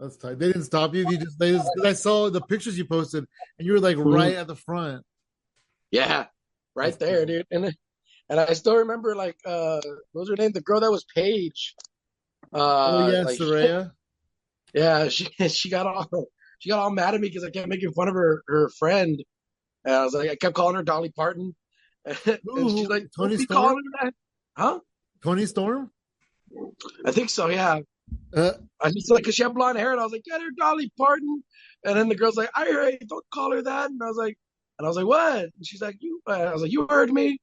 That's tight. They didn't stop you. I saw the pictures you posted, and you were like Mhm. right at the front. Yeah, That's right there, cool. dude. And I still remember like what was her name? The girl that was Paige. Oh yeah, Like Soraya. yeah, she she got all mad at me because I kept making fun of her friend. And I was like, I kept calling her Dolly Parton, and she's like, Ooh, "Don't Tony be Storm. calling her that, huh?" Tony Storm. I think so. Yeah. Uh, I just like because she had blonde hair, and I was like, "Get her Dolly Parton." And then the girl's like, "I heard, don't call her that." And I was like, "What?" And she's like, "You." I was like, "You heard me."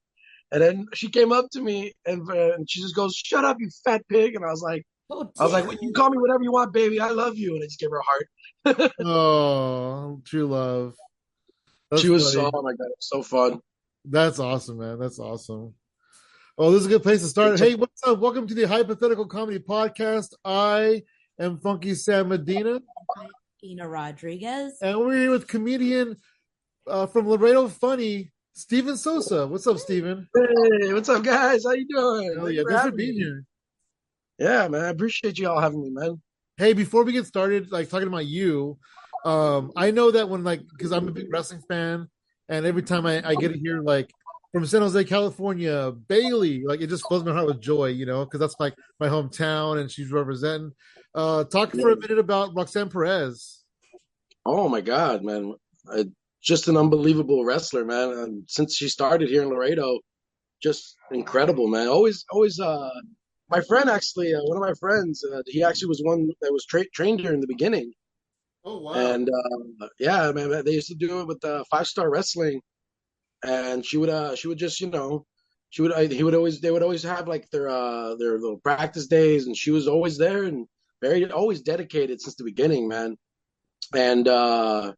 And then she came up to me and she just goes, "Shut up, you fat pig." And Oh, I was like, well, "You call me whatever you want, baby. I love you." And I just gave her a heart. oh, true love. She That's was, oh funny. my god, it was so fun. That's awesome, man. That's awesome. Oh, this is a good place to start. Hey, what's up? Welcome to the Hypothetical Comedy Podcast. I am Funky Sam Medina, Ina Rodriguez. and we're here with comedian from Laredo Funny, Steven Sosa. What's up, Steven? Hey, what's up, guys? How you doing? Hell Thanks yeah. for Thanks for having being me. here. Yeah, man, I appreciate you all having me, man. Hey, before we get started, like talking about you, I know that when because I'm a big wrestling fan, and every time I get to hear like from San Jose, California, Bailey, like it just fills my heart with joy, because that's like my hometown and she's representing. Talk for a Yeah. minute about Roxanne Perez. Oh my God, man. I, just an unbelievable wrestler, man. And since she started here in Laredo, just incredible, man. Always, my friend actually, one of my friends, he actually was one that was trained here in the beginning. Oh wow. And yeah, man, they used to do it with five-star wrestling. And she would just, he would always, they would always have like their little practice days. And she was always there and always dedicated since the beginning, man. And,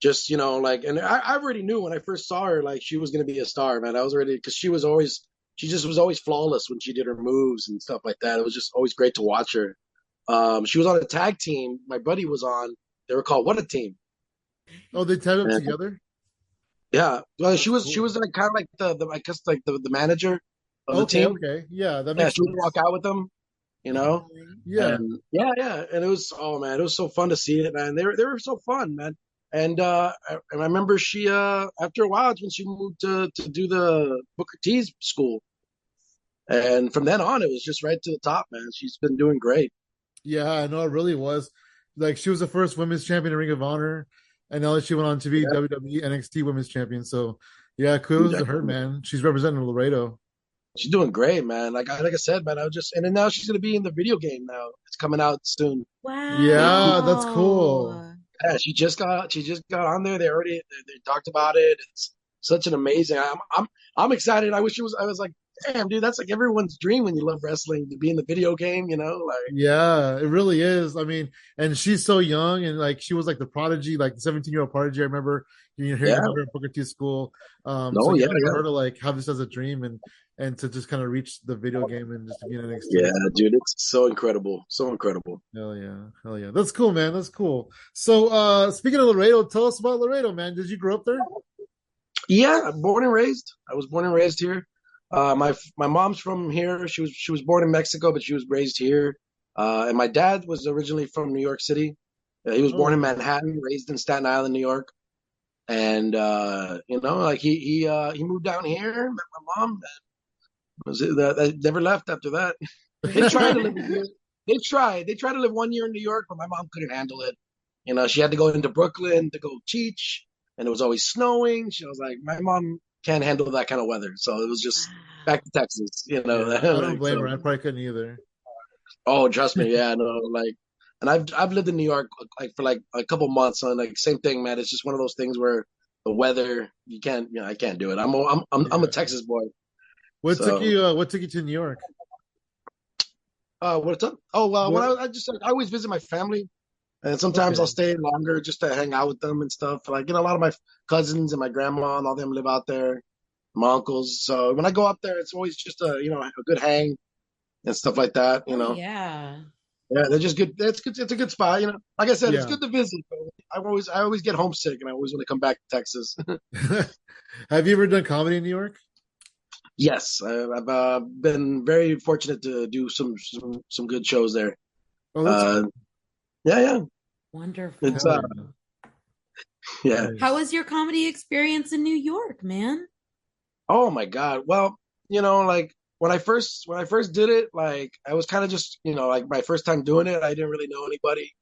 just like and I already knew when I first saw her like she was going to be a star, man. I was already because she just was always flawless when she did her moves and stuff like that. It was just always great to watch her. She was on a tag team my buddy was on. They were called What a Team. Oh, they tied up And together. yeah, well, That's she cool. was like kind of like the I guess like the manager of the Okay, team. okay, yeah, that Yeah, makes she would walk sense. out with them, you know. Yeah. And yeah, and it was, oh man, it was so fun to see it, man. They were so fun, man. And I remember she after a while, it's when she moved to do the Booker T's school, and from then on, it was just right to the top, man. She's been doing great. Yeah, I know it really was. Like she was the first women's champion in Ring of Honor, and now that she went on to be Yeah, WWE NXT Women's Champion. So yeah, kudos to her, exactly. man. She's representing Laredo. She's doing great, man. Like I said, man, I was just and then now she's gonna be in the video game now. It's coming out soon. Yeah, that's cool. Wow. Yeah, she just got on there. They talked about it. It's such an amazing. I'm excited. I was like, damn, dude, that's like everyone's dream when you love wrestling to be in the video game. Like Yeah, it really is. I mean, and she's so young, and like she was like the prodigy, like the 17-year-old prodigy. I remember hearing yeah, about her in Booker T school. So no, yeah, yeah, for yeah, her to like have this as a dream and to just kind of reach the video game and just to be in NXT. yeah, That's dude, it's so incredible, so incredible. hell yeah, hell yeah. That's cool, man. That's cool. So speaking of Laredo, tell us about Laredo, man. Did you grow up there? Yeah, born and raised. I was born and raised here. My mom's from here. She was born in Mexico, but she was raised here. And my dad was originally from New York City. He was Oh, born in okay. Manhattan, raised in Staten Island, New York. And like he moved down here, met my mom, was it that I never left after that. They tried to live a year. They tried to live 1 year in New York, but my mom couldn't handle it. She had to go into Brooklyn to go teach, and it was always snowing. She was like, my mom can't handle that kind of weather, so it was just back to Texas. Yeah, I don't Like blame her. so. I probably couldn't either. Oh, trust me, yeah, no, like, and I've lived in New York like for like a couple months, and like same thing, man. It's just one of those things where the weather you can't, I can't do it. I'm a Yeah. Texas boy, What took so. you? What took you to New York? What's up? Oh, when What? I always visit my family, and sometimes I'll Okay. stay longer just to hang out with them and stuff. Like, a lot of my cousins and my grandma and all them live out there, my uncles. So when I go up there, it's always just a good hang and stuff like that. Oh yeah. Yeah, they're just good. It's good. It's a good spot. Like I said, it's Yeah. good to visit. But I always get homesick, and I always want to come back to Texas. Have you ever done comedy in New York? Yes, I've been very fortunate to do some good shows there. Oh, that's Uh, cool. Yeah, yeah. It's Hell Wonderful. yeah. yeah. How Nice. was your comedy experience in New York, man? Oh my God. Well, like when I first did it, like I was kind of just, like my first time doing it, I didn't really know anybody.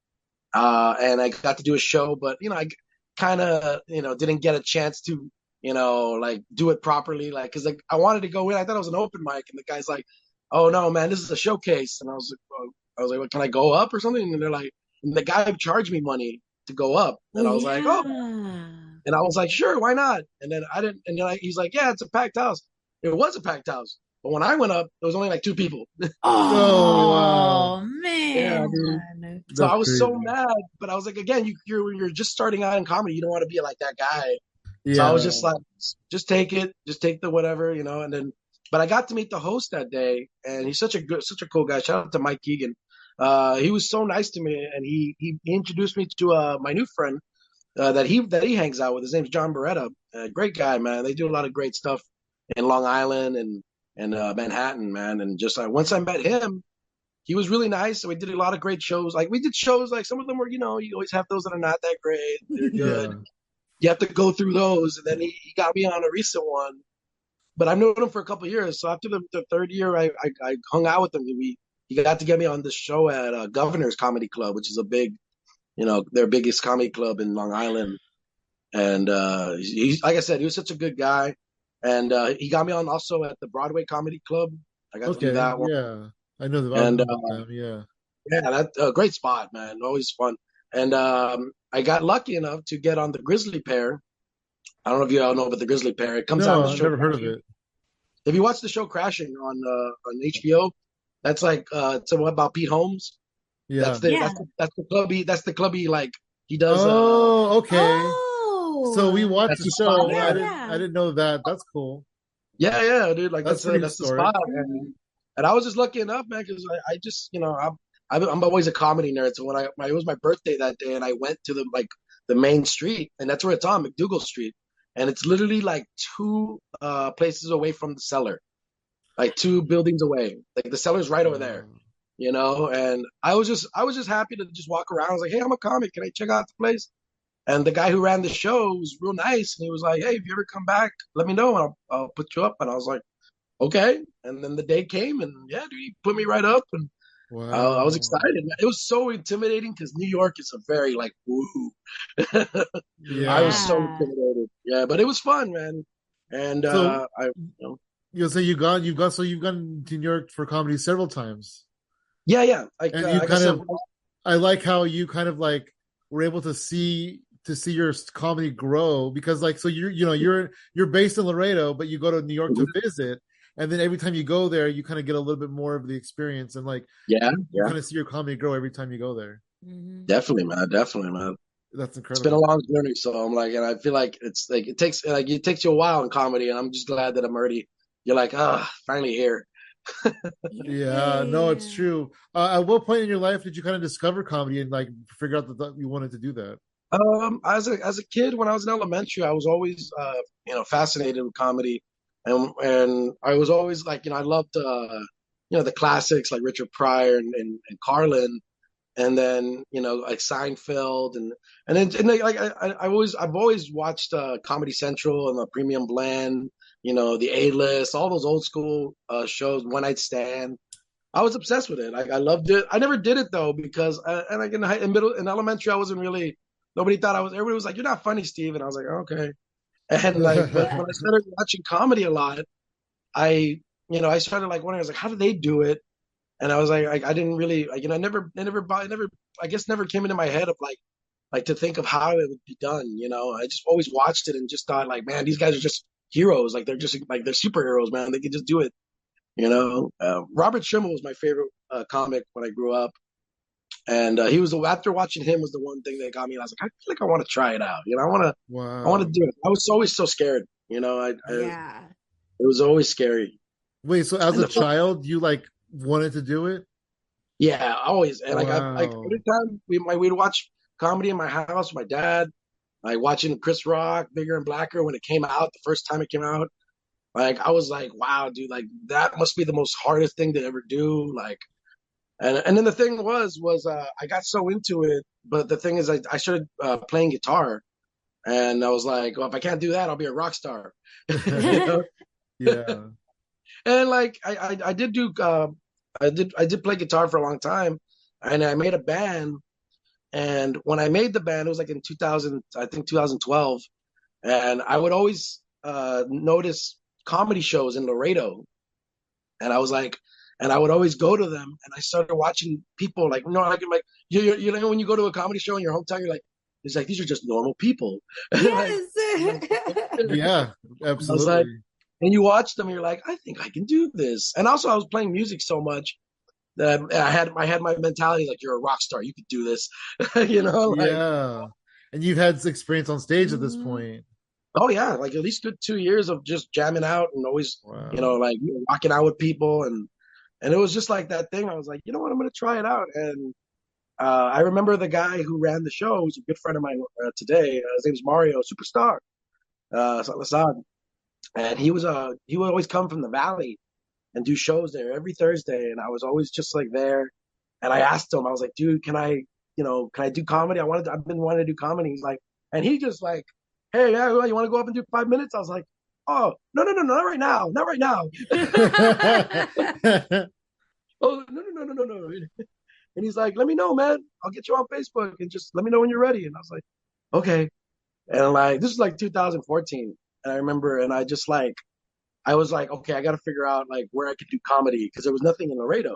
And I got to do a show, but I kind of, didn't get a chance to, like do it properly, like because I wanted to go in. I thought it was an open mic, and the guy's like, "Oh no, man, this is a showcase," and I was like, well, "Can I go up or something?" And they're like, and the guy charged me money to go up, Oh and I was like, "Oh," yeah. and I was like, "Sure, why not?" And then I didn't, and then he's like, "Yeah, it's a packed house." It was a packed house, but when I went up, there was only like two people. Oh wow. Oh Yeah, man. dude. So That's I was so crazy. mad, but I was like, again, you're just starting out in comedy. You don't want to be like that guy. So I was Yeah. just like, just take it, just take the whatever, and then, but I got to meet the host that day, and he's such a cool guy. Shout out to Mike Keegan. He was so nice to me, and he introduced me to my new friend that he hangs out with. His name's John Beretta. Great guy, man. They do a lot of great stuff in Long Island and Manhattan, man. And just once I met him, he was really nice. And we did a lot of great shows. Like we did shows, like some of them were, you always have those that are not that great. They're good. Yeah. You have to go through those. And then he got me on a recent one. But I've known him for a couple of years. So after the third year, I hung out with him. He got to get me on this show at Governor's Comedy Club, which is a big, their biggest comedy club in Long Island. And like I said, he was such a good guy. And he got me on also at the Broadway Comedy Club. I got to do Okay. that one. Yeah. I know them. I And know about them. Yeah. yeah, that's a great spot, man. Always fun. And I got lucky enough to get on the Grizzly Pair. I don't know if you all know about the Grizzly Pair. It comes out of No, the I've show never heard of Crashing. it. If you watch the show Crashing on HBO, that's like it's about Pete Holmes. That's Yeah. the Yeah. that's the, that's the clubby like he does. Oh, okay. So we Oh. watched That's the the spot, show. Yeah, man. I yeah. didn't know that. That's cool. Yeah, yeah, dude. Like That's that's pretty that's the historic. spot, and I was just lucky enough, man, because I just I'm always a comedy nerd. So it was my birthday that day, and I went to the main street, and that's where it's on McDougal Street, and it's literally like two places away from the cellar, like two buildings away. Like the cellar's right over there, Wow. And I was just happy to just walk around. I was like, hey, I'm a comic. Can I check out the place? And the guy who ran the show was real nice, and he was like, "Hey, if you ever come back, let me know, and I'll put you up." And I was like, "Okay." And then the day came, and yeah, dude, he put me right up, and I was Wow. excited. It was so intimidating because New York is a very like woo. I was Yeah. so Yeah. intimidated. Yeah, but it was fun, man. And So I, know, you've gone to New York for comedy several times. yeah, yeah. Like And you like I kind said, of I like how you kind of like were able to see your comedy grow because like so you're based in Laredo but you go to New York to visit and then every time you go there you kind of get a little bit more of the experience and like yeah, you yeah, kind of see your comedy grow every time you go there. Hmm. definitely, man. That's It's been a incredible. long journey, so I'm like, and I feel like it's like it takes you a while in comedy, and I'm just glad that I'm already. You're like, ah, finally here. Yeah, no, it's Yeah. true. At what point in your life did you kind of discover comedy and like figure out that you wanted to do that? As a kid, when I was in elementary, I was always fascinated with comedy, and I was always like, I loved the classics like Richard Pryor and Carlin, and then like Seinfeld, and then like I've always watched Comedy Central and the Premium Blend, the A List, all those old school shows, One Night Stand. I was obsessed with it. I loved it. I never did it though because and like in elementary I wasn't really. Nobody thought I was. Everybody was like, "You're not funny, Steve," and I was like, "Okay." And like, but when I started watching comedy a lot, I started like wondering, I was like, "How do they do it?" And I was like, I didn't really, like, I guess never came into my head of like to think of how it would be done. I just always watched it and just thought like, man, these guys are just heroes. Like they're just like they're superheroes, man. They can just do it. Robert Schimmel was my favorite comic when I grew up, and he was after watching him was the one thing that got me. I was like, I feel like I want to try it out. I want to Wow. do it. I was always so scared. It Yeah. was always scary. Wait, so as And a child you like wanted to do it? yeah, always. And like Wow. every time we'd watch comedy in my house with my dad, like watching Chris Rock, Bigger and Blacker when it came out, the first time it came out. Like I was like, wow, dude, like that must be the most hardest thing to ever do. Like And then the thing was I got so into it, but the thing is I started playing guitar, and I was like, well, if I can't do that, I'll be a rock star. You know? Yeah. And like I did do I did play guitar for a long time, and I made a band. And when I made the band, it was like in 2000, I think 2012, and I would always notice comedy shows in Laredo, and I was like, and I would always go to them, and I started watching people like, like you know, when you go to a comedy show in your hometown, you're like, it's like these are just normal people, like, Yes. like Yeah, I was like, absolutely. and you watch them, and you're like, I think I can do this. And also, I was playing music so much that I had my mentality like you're a rock star, you could do this, you know, like Yeah. And you've had experience on stage at this point. oh yeah, like at least good 2 years of just jamming out and always, Wow. like rocking out with people and it was just like that thing. I was like, you know what, I'm gonna try it out. And I remember the guy who ran the show, who's a good friend of mine today. His name's Mario Superstar Lasad, and he would always come from the Valley and do shows there every Thursday, and I was always just like there. And I asked him, I was like, dude, can I do comedy? I've been wanting to do comedy. He's like, and he just like, hey, yeah, well, you want to go up and do 5 minutes? I was like, oh, no, no, no, no, not right now, not right now. Oh, no, no, no, no, no, no. And he's like, let me know, man. I'll get you on Facebook and just let me know when you're ready. And I was like, okay. And like, this is like 2014. And I remember, and I was like, okay, I got to figure out like where I could do comedy because there was nothing in Laredo.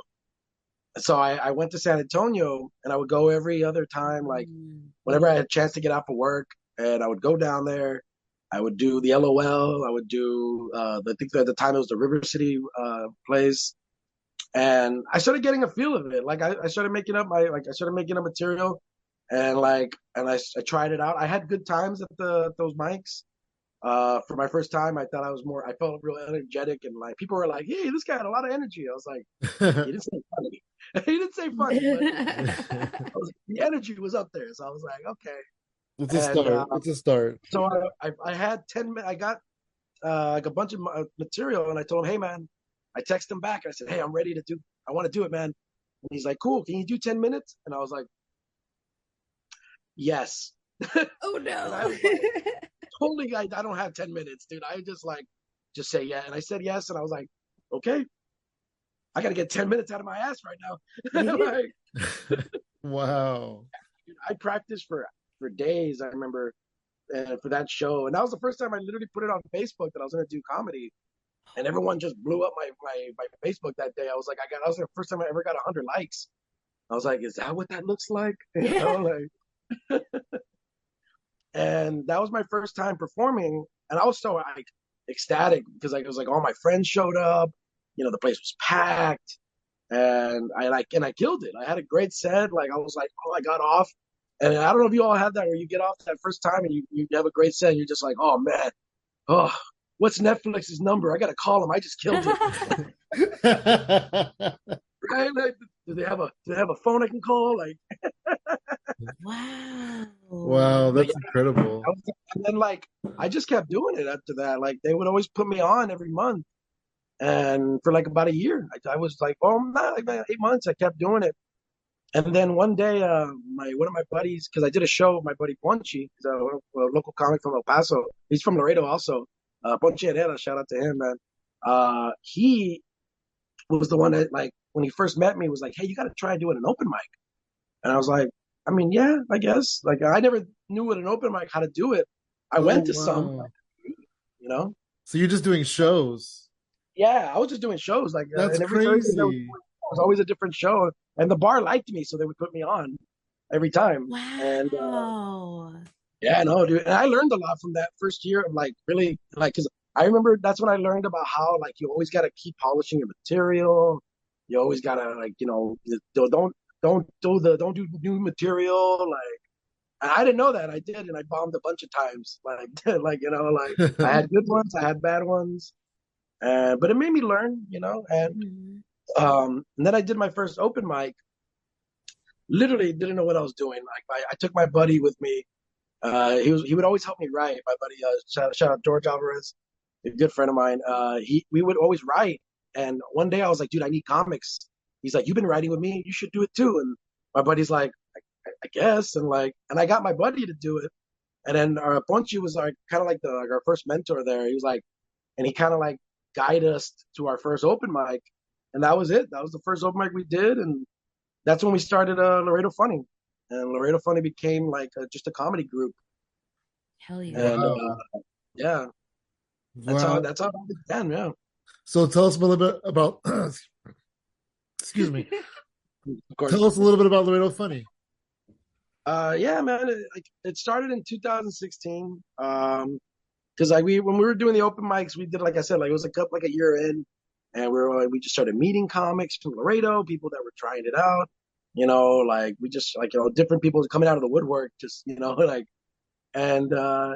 So I went to San Antonio and I would go every other time, like Mm. whenever I had a chance to get out for work, and I would go down there. I would do the LOL. I would do I think at the time it was the River City place, and I started getting a feel of it. Like I started making up I started making up material, and I tried it out. I had good times at the those mics. For my first time, I felt real energetic, and like people were like, "Hey, this guy had a lot of energy." I was like, "He didn't say funny, he didn't say funny, but the energy was up there." So I was like, "Okay." It's a And start. It's a start. so I had 10 minutes. I got like a bunch of material, and I told him, "Hey, man," I texted him back. I said, "Hey, I'm ready to do. I want to do it, man." And he's like, "Cool. Can you do 10 minutes?" And I was like, "Yes." Oh And I no. was like, "Totally, I don't have 10 minutes, dude. I just say yeah." And I said yes, and I was like, "Okay, I got to get 10 minutes out of my ass right now." Like, Wow. I practiced for days. I remember for that show, and that was the first time I literally put it on Facebook that I was going to do comedy, and everyone just blew up my Facebook that day. I was the first time I ever got 100 likes. I was like, is that what that looks like? You know, like, and that was my first time performing, and I was so like ecstatic because like it was like all my friends showed up. The place was packed, and I killed it. I had a great set. Like I was like, oh, I got off, and I don't know if you all had that where you get off that first time and you have a great set. And you're just like, oh man, oh, what's Netflix's number? I gotta call them. I just killed it. Right? Like, do they have a phone I can call? Like, Wow. Wow, but that's incredible. and then like I just kept doing it after that. Like they would always put me on every month, and for like about a year, I was like, oh, not like about 8 months. I kept doing it, and then one day, my one of my buddies, because I did a show with my buddy Ponchi, he's a local comic from El Paso. He's from Laredo also. Ponchi Herrera, shout out to him, man. He was the one that like when he first met me was like, hey, you got to try doing an open mic, and I was like, I mean, yeah, I guess. Like I never knew what an open mic how to do it. I Oh, went to some, wow. you know. So you're just doing shows. Yeah, I was just doing shows like, That's and every Thursday crazy. was always a different show, and the bar liked me, so they would put me on every time. And Wow. yeah, no, dude, and I learned a lot from that first year of like really like because I remember that's when I learned about how like you always got to keep polishing your material. You always gotta like don't do new material like. And I didn't know that. I did, and I bombed a bunch of times. Like, like like I had good ones, I had bad ones, but it made me learn, Mhm. And then I did my first open mic. Literally didn't know what I was doing. Like, I took my buddy with me. He would always help me write. My buddy, shout out George Alvarez, a good friend of mine. We would always write. And one day I was like, dude, I need comics. he's like, "You've been writing with me. You should do it too." And my buddy's like, "I guess." And like, and I got my buddy to do it. And then our Ponchi was like kind of like the like our first mentor there. He was like, and he kind of like guided us to our first open mic, and that was it. That was the first open mic we did, and that's when we started Laredo Funny, and Laredo Funny became like just a comedy group, Hell yeah. and Wow. yeah, Wow. that's how it began. Yeah, So tell us a little bit about excuse me. of Tell course. us a little bit about Laredo Funny. Yeah, man, it started in 2016. Because like we when we were doing the open mics, we did like I said, like it was like a year in, and we just started meeting comics from Laredo, people that were trying it out. Like we just like different people coming out of the woodwork, just like, and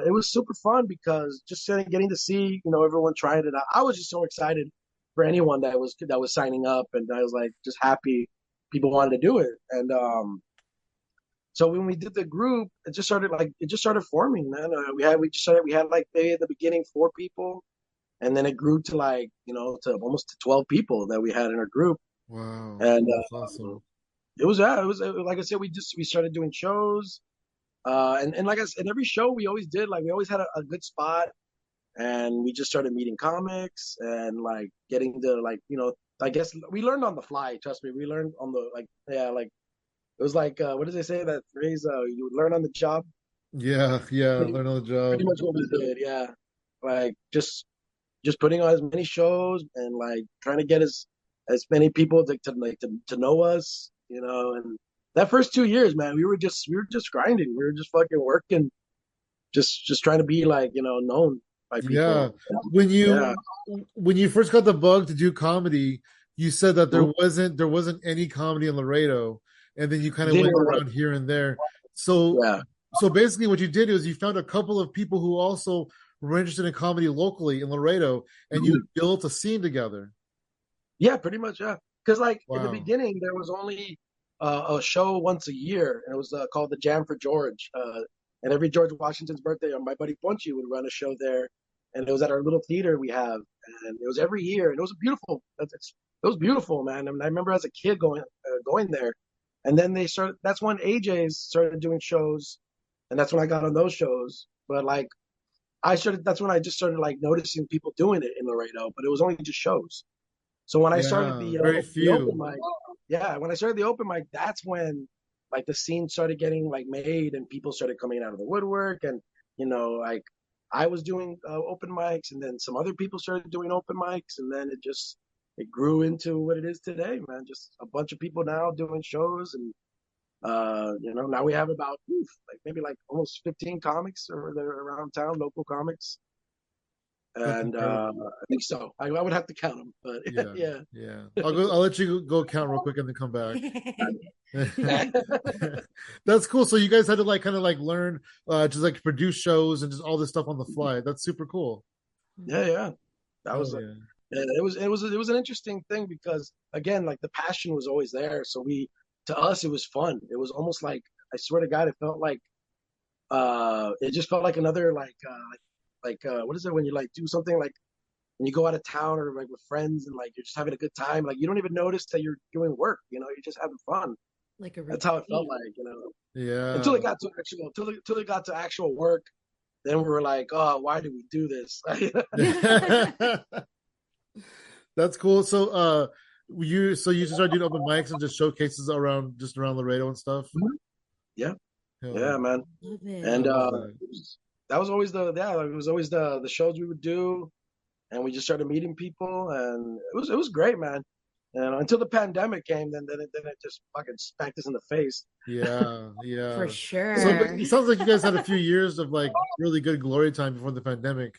it was super fun because just getting to see everyone trying it out. I was just so excited for anyone that was signing up, and I was like just happy people wanted to do it, and so when we did the group, it just started forming, man. We had like maybe at the beginning 4 people, and then it grew to like to almost to 12 people that we had in our group, Wow. and That's awesome. like I said, we started doing shows, and like I said, every show we always did like we always had a good spot, and we just started meeting comics and like getting to like I guess we learned on the fly. Trust me, we learned on the like yeah like it was like what did they say that phrase? You learn on the job. Yeah, yeah. Pretty, Learn on the pretty job. much what we did. Yeah, like just putting on as many shows and like trying to get as many people to know us. And that first 2 years, man, we were just grinding. We were just fucking working, just trying to be like known by Yeah. people. When Yeah. you when you first got the bug to do comedy, you said that Mhm. there wasn't any comedy in Laredo, and then you kind of There went was, around here and there. So yeah. so basically what you did is you found a couple of people who also were interested in comedy locally in Laredo, and you Mhm. built a scene together. Yeah, pretty much. Yeah, because like in the Wow. beginning there was only a show once a year, and it was called the Jam for George. And every George Washington's birthday, my buddy Ponchi would run a show there, and it was at our little theater we have, and it was every year, and it was beautiful. It was beautiful, man. I mean, I remember as a kid going there, and then they started. That's when AJ's started doing shows, and that's when I got on those shows. But like I started, that's when I just started like noticing people doing it in Laredo, but it was only just shows. So when I started Yeah, very the open few. mic, yeah, when I started the open mic, that's when like the scene started getting like made and people started coming out of the woodwork, and like I was doing open mics, and then some other people started doing open mics, and then it grew into what it is today, man. Just a bunch of people now doing shows, and now we have about like maybe like almost 15 comics over there around town, local comics, That's and incredible. I think so. I would have to count them, but Yeah, yeah. yeah. I'll let you go count real quick and then come back. That's cool. So you guys had to like kind of like learn just like produce shows and just all this stuff on the fly. That's super cool. Yeah. That Hell was yeah. it was an interesting thing because again, like the passion was always there. So to us it was fun. It was almost like I swear to God, it felt like it just felt like another what is it when you like do something like when you go out of town or like with friends and like you're just having a good time. Like you don't even notice that you're doing work. You're just having fun. Like a That's how it felt routine. like. Until it Yeah. got to actual until it got to actual work. Then we were like, oh, why did we do this? That's cool. So you just started doing open mics and just showcases around Laredo and stuff. Yeah, Hell yeah, yeah. man. Love I And it. love that. that was always it was always the shows we would do, and we just started meeting people, and it was great, man. And until the pandemic came, then it just fucking smacked us in the face. Yeah, For yeah. So but sure. it sounds like you guys had a few years of like really good glory time before the pandemic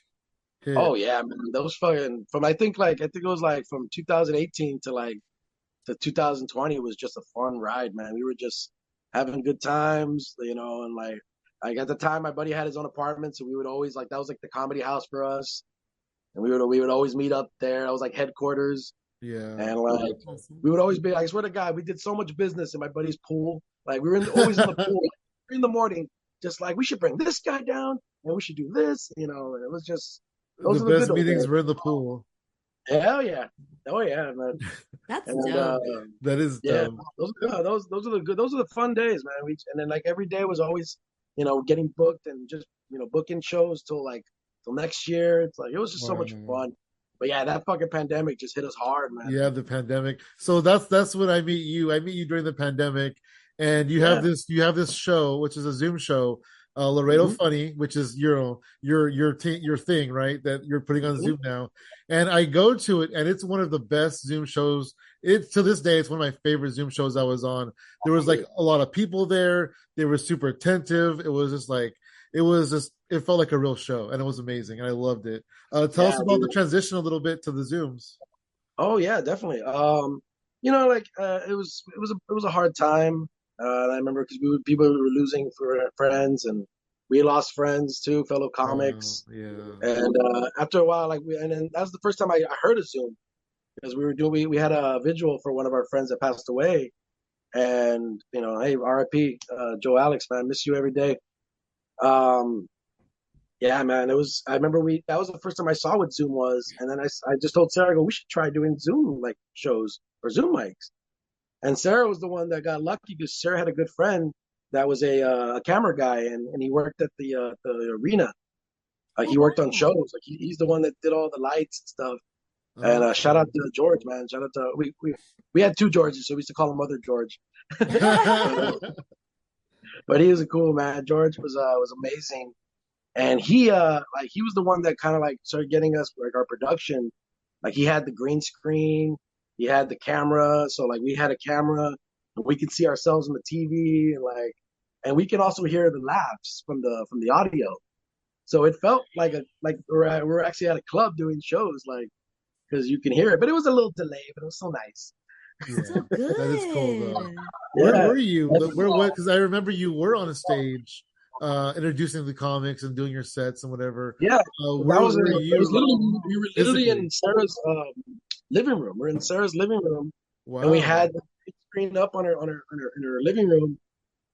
hit. Oh yeah, man. Those fucking from I think it was like from 2018 to like to 2020 was just a fun ride, man. We were just having good times, and like at the time my buddy had his own apartment, so we would always like that was like the comedy house for us, and we would always meet up there. That was like headquarters, Yeah. and like Awesome. we would always be. I swear to God, we did so much business in my buddy's pool. Like we were always in the pool in the morning, just like we should bring this guy down and we should do this, and it was just The those are the best good old meetings days. were in the pool. Hell yeah. Oh yeah, man. That's And dope. That is yeah, dumb. those are the good, those are the fun days, man. And then like every day was always, getting booked and just booking shows till next year. It's like it was just so much Wow. fun. But yeah, that fucking pandemic just hit us hard, man. Yeah, the pandemic. So that's when I meet you. I meet you during the pandemic, and Yeah. you have this show, which is a Zoom show, Laredo Hmm. Funny, which is your thing, right? That you're putting on Hmm. Zoom now. And I go to it, and it's one of the best Zoom shows. It's to this day, it's one of my favorite Zoom shows I was on. There was like a lot of people there. They were super attentive. It felt like a real show, and it was amazing, and I loved it. Tell Yeah, us about the dude. transition a little bit to the Zooms. Oh yeah, definitely. It was a hard time. And I remember because people were losing for friends, and we lost friends too, fellow Wow. comics. Yeah. And after a while, and then that was the first time I heard of Zoom because we had a vigil for one of our friends that passed away, and hey, R.I.P. Joe Alex, man, miss you every day. Um, yeah, man, it was. I remember we that was the first time I saw what Zoom was, and then I just told Sarah, I go, we should try doing Zoom like shows or Zoom mics. And Sarah was the one that got lucky because Sarah had a good friend that was a camera guy, and he worked at the arena. Oh He worked on wow. shows. Like he's the one that did all the lights and stuff. And shout out Okay. to George, man. Shout out to we had two Georges, so we used to call him Mother George. but, but he was a cool man. George was amazing, and he was the one that kind of like started getting us like our production. Like he had the green screen, he had the camera, so like we had a camera and we could see ourselves on the TV and we could also hear the laughs from the audio. So it felt like we're actually at a club doing shows like because you can hear it, but it was a little delayed, but it was so nice. Yeah, So that is cool though. good. Where Yeah. were you? Where what? Because I remember you were on a stage, introducing the comics and doing your sets and whatever. Yeah, Where were it was you literally we were literally physically? in Sarah's living room. We're in Sarah's living room, and we Wow. had the big screen up in her living room,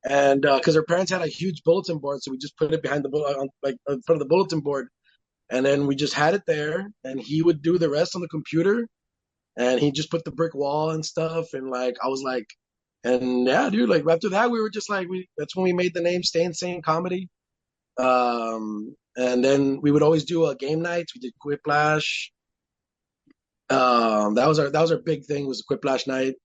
and because her parents had a huge bulletin board, so we just put it behind in front of the bulletin board, and then we just had it there, and he would do the rest on the computer, and he just put the brick wall and stuff, and like I was like, and yeah, dude, like after that we were just like we that's when we made the name Stay Insane Comedy. And then we would always do a game nights. We did Quiplash. That was our big thing was the Quiplash night.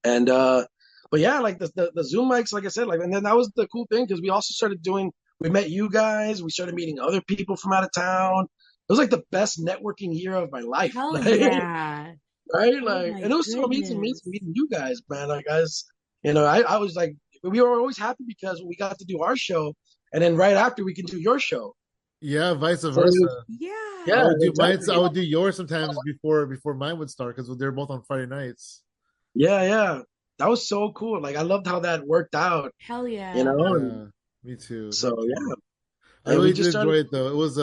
And but yeah, like the Zoom mics, like I said, like and then that was the cool thing because we also started doing. We met you guys. We started meeting other people from out of town. It was like the best networking year of my life, Hell like, yeah. right? Oh Like, my and it was so amazing goodness. meeting you guys, man. Like, guys, I was like, we were always happy because we got to do our show, and then right after we can do your show. Yeah, vice So it was, versa. I yeah, Yeah. would do mine. I exactly. would do yours sometimes before mine would start because they're both on Friday nights. Yeah, yeah. That was so cool. Like I loved how that worked out, Hell yeah. and Yeah, me too. so Me too. yeah. I And we really did just started. enjoy it though. It was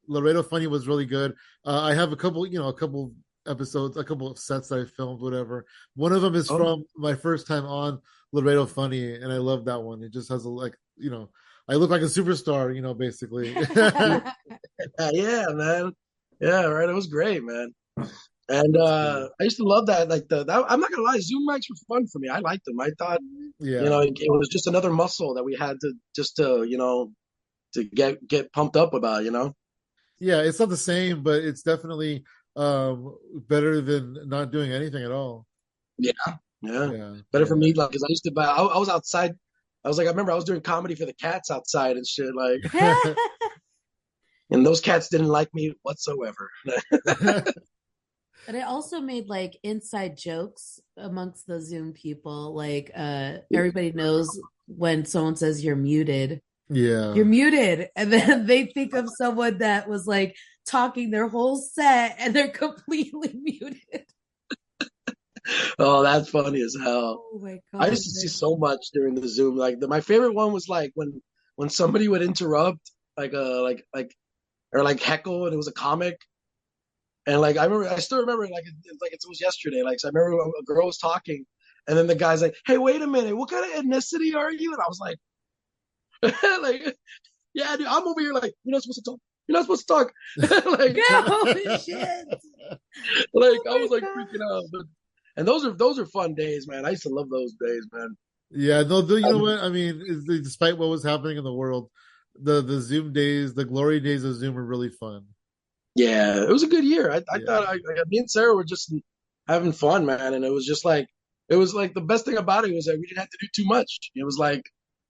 Laredo Funny was really good. I have a couple episodes, a couple of sets that I filmed, whatever. One of them is Oh, from my first time on Laredo Funny, and I love that one. It just has I look like a superstar, basically. yeah, man. Yeah, right. It was great, man. And That's cool. I used to love that. Like I'm not gonna lie, Zoom mics were fun for me. I liked them. I thought, Yeah, it was just another muscle that we had to just to get pumped up about. yeah. It's not the same, but it's definitely better than not doing anything at all. Yeah, yeah. Yeah, Better for yeah. me, like, because I used to buy. I was outside. I was like, I remember I was doing comedy for the cats outside and shit, like, and those cats didn't like me whatsoever. But I also made like inside jokes amongst the Zoom people. Like everybody knows when someone says you're Yeah. muted. And then they think of someone that was like talking their whole set and they're completely muted. Oh, that's funny as hell. Oh my I God. used to see so much during the Zoom. Like my favorite one was like when somebody would interrupt, like or like heckle, and it was a comic. And like I still remember like it was yesterday. Like so I remember a girl was talking, and then the guy's like, "Hey, wait a minute, what kind of ethnicity are you?" And I was like, like, yeah, dude, I'm over here like, you're not supposed to talk. You're not supposed to talk. Like, Oh shit. like Oh I my was like god. freaking out. But and those are fun days, man. I used to love those days, man. Yeah, no, you know Um, what? I mean, despite what was happening in the world, the Zoom days, the glory days of Zoom were really fun. yeah, it was a good year. I Yeah. thought me and Sarah were just having fun, man, and it was like the best thing about it was that we didn't have to do too much. It was like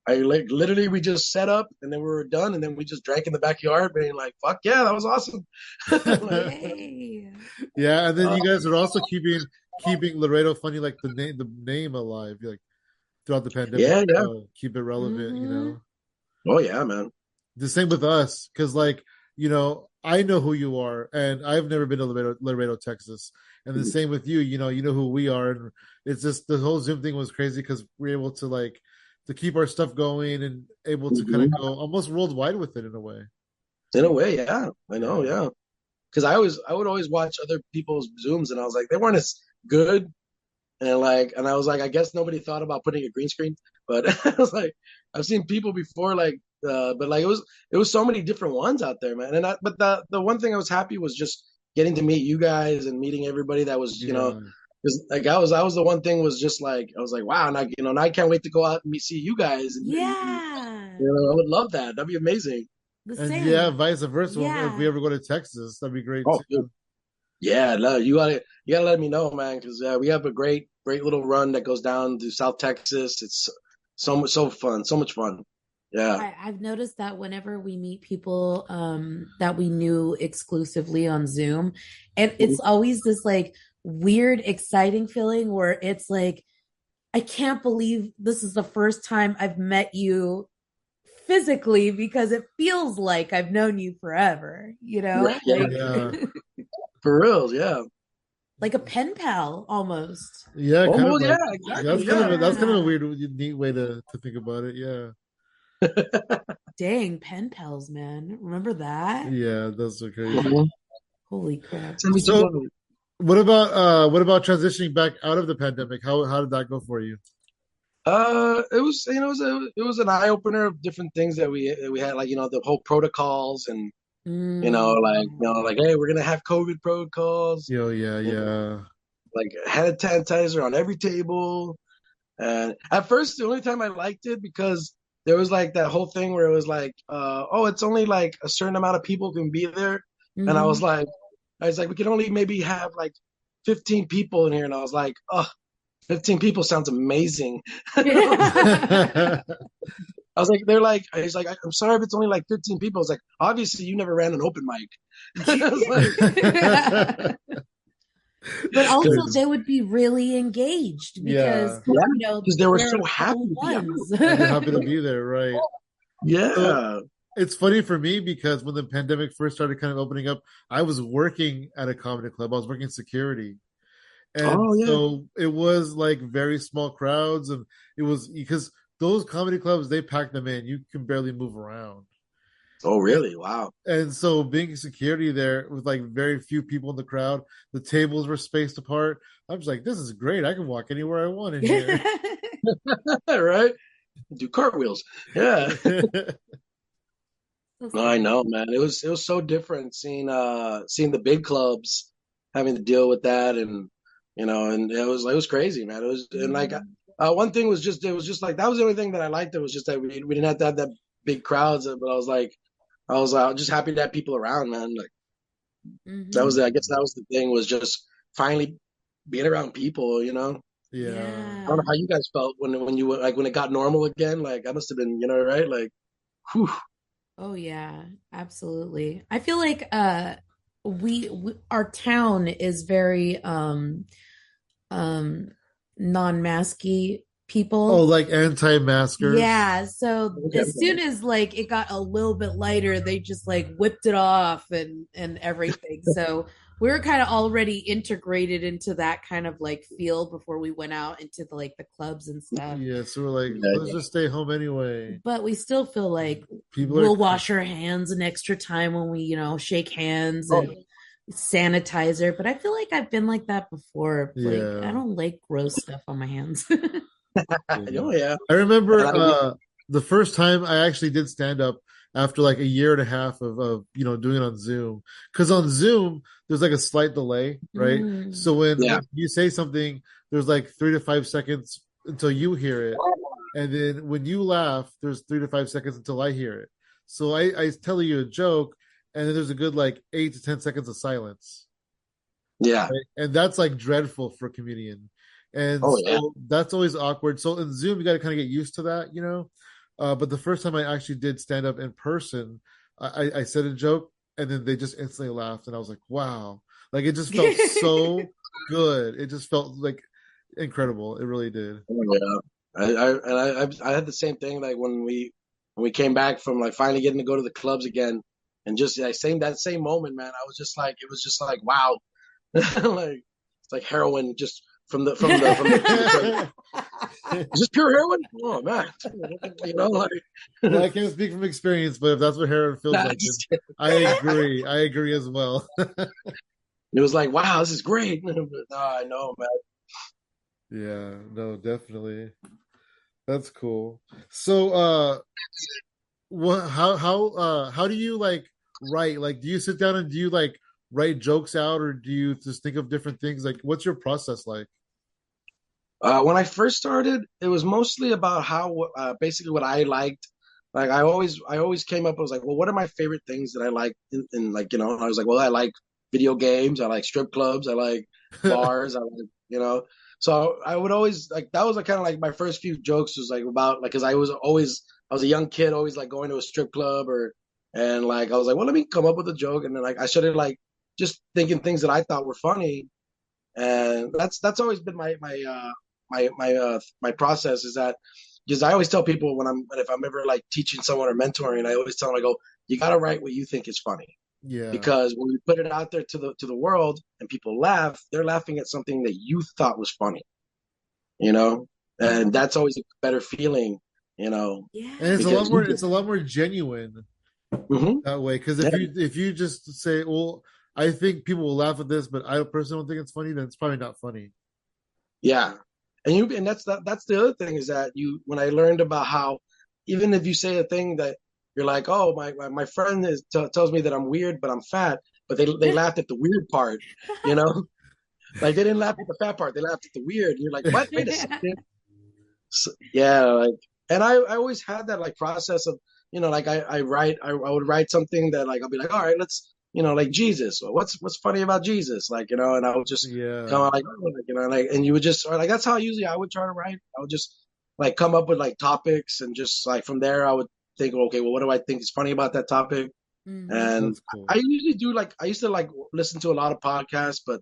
I like literally we just set up and then we were done and then we just drank in the backyard, being like, "Fuck yeah, that was awesome!" Like, Yay. Yeah, and then uh, you guys are also keeping Laredo Funny, like the name alive, like throughout the pandemic, yeah, yeah. keep it relevant, you Mm-hmm. know. Oh yeah, man. The same with us, because like I know who you are, and I've never been to Laredo, Texas, and the same with you. You know who we are, and it's just the whole Zoom thing was crazy because we're able to to keep our stuff going and able to kind of Hmm. go almost worldwide with it in a way. In a way, yeah, I know, Yeah, yeah. Because I would always watch other people's Zooms, and I was like, they weren't as good. And I was like, I guess nobody thought about putting a green screen, but I was like, I've seen people before, but like it was so many different ones out there, man. But the one thing I was happy was just getting to meet you guys and meeting everybody that was, yeah, because like I was the one thing was just like I was like, wow, and now I can't wait to go out and see you guys, and Yeah. I would love that. That'd be amazing. The and yeah, same. vice versa. If we Yeah. ever go to Texas, that'd be great Oh, too. yeah, no, you gotta let me know, man, because we have a great little run that goes down to South Texas. It's so fun, so much fun. Yeah. I've noticed that whenever we meet people that we knew exclusively on Zoom, and it's always this like weird, exciting feeling where it's like, I can't believe this is the first time I've met you physically because it feels like I've known you forever, you Yeah, know? yeah, Like Yeah, for real, yeah. like a pen pal almost. yeah, kind of Almost, yeah, like exactly, yeah. that's kind of a Yeah. weird, neat way to think about it. Yeah, Dang, pen pals, man. Remember that? yeah, that's so crazy. Mhm. Holy crap. Send me So, some. what about transitioning back out of the pandemic? How did that go for you? It was it was an eye opener of different things that we had, like the whole protocols and like, hey, we're gonna have COVID protocols, Yo, yeah, you know, yeah. like hand sanitizer on every table. And at first, the only time I liked it because there was like that whole thing where it was like, oh, it's only like a certain amount of people can be there, and Mm-hmm. I was like, we can only maybe have like 15 people in here, and I was like, oh, 15 people sounds amazing. I was like, they're like, he's like, I'm sorry if it's only like 15 people. I was like, obviously you never ran an open mic. I was like, But also because they would be really engaged because Yeah, yeah, because they were they're so the happy to be out. ones. yeah, they're happy to be there, right? So Yeah. it's funny for me because when the pandemic first started kind of opening up, I was working at a comedy club. I was working security. And Oh yeah. so it was like very small crowds, and it was because those comedy clubs they pack them in. You can barely move around. Oh really? Wow. And so being security there with like very few people in the crowd, the tables were spaced apart. I'm just like, this is great. I can walk anywhere I want in here. Right? Do cartwheels. Yeah. So No, I sad. know, man. It was so different seeing the big clubs having to deal with that, and and it was crazy, man. It was, and like Mhm. one thing was just, it was just like that was the only thing that I liked. It was just that we didn't have to have that big crowds, but I was just happy to have people around, man. Like that was Mhm. I guess that was the thing, was just finally being around people. Yeah. I don't know Yeah. how you guys felt when you were like when it got normal again. Like I must have been, right? Like, whew. Oh yeah, absolutely. I feel like we our town is very um non-masky Oh, people. like anti-maskers. Yeah, so as Okay. soon as like it got a little bit lighter, they just like whipped it off and everything. So we were kind of already integrated into that kind of like feel before we went out into the clubs and stuff. Yeah, so we're like, let's Yeah, just stay home anyway. But we still feel like People are we'll wash our hands an extra time when we, shake hands yeah. and sanitizer. But I feel like I've been like that before. Like I yeah. don't like gross stuff on my hands. Oh, Yeah. oh yeah. I And remember I, the first time I actually did stand up. after like a year and a half of doing it on Zoom. Because on Zoom, there's like a slight delay, right? Mm. So when Yeah, you say something, there's like 3 to 5 seconds until you hear it. And then when you laugh, there's 3 to 5 seconds until I hear it. So I tell you a joke, and then there's a good like 8 to 10 seconds of silence. yeah, Right? And that's like dreadful for a comedian. And oh yeah, so that's always awkward. So in Zoom, you got to kind of get used to that. But the first time I actually did stand up in person, I said a joke and then they just instantly laughed. And I was like, wow. Like it just felt so good. It just felt like incredible. It really did. oh, yeah. I had the same thing like when we came back from like finally getting to go to the clubs again, and just like same that same moment, man. I was just like it was just like wow, like it's like heroin just from the is this pure heroin? Oh man, like Well, I can't speak from experience, but if that's what heroin feels nah, like, then I agree. I agree as well. it was like wow, this is great. No, I know, man. Yeah, no, definitely. That's cool. So what how do you like write? Like do you sit down and do you like write jokes out or do you just think of different things? Like what's your process like? When I first started, it was mostly about how basically what I liked. Like I always came up. I was like, well, what are my favorite things that I like? In like I was like, well, I like video games. I like strip clubs. I like bars. I like. So I would always like that was like kind of like my first few jokes was like about like because I was a young kid always like going to a strip club and like I was like, well, let me come up with a joke and then like I started like just thinking things that I thought were funny and that's always been my process is that because I always tell people if I'm ever like teaching someone or mentoring, I always tell them I go, you got to write what you think is funny Yeah. because when you put it out there to the world and people laugh, they're laughing at something that you thought was funny, you know, and that's always a better feeling, you know, And it's a Yeah. lot because more it's a lot more genuine Mhm. that way because Yeah, if you just say, "Well, I think people will laugh at this, but I personally don't think it's funny," then it's probably not funny. yeah, and that's the other thing is that you when I learned about how even if you say a thing that you're like, oh my friend tells me that I'm weird but I'm fat, but they laughed at the weird part, you know, like they didn't laugh at the fat part, they laughed at the weird. And you're like, what? Wait a second. So, yeah, like, and I always had that like process of like I would write something that like I'll be like, all right, let's like Jesus, or what's funny about Jesus, like and I would just come Yeah. out like, oh, like like and you would just or like that's how usually I would try to write. I would just like come up with like topics and just like from there I would think, okay, well, what do I think is funny about that topic? Hmm. And That's cool. I usually do like I used to like listen to a lot of podcasts, but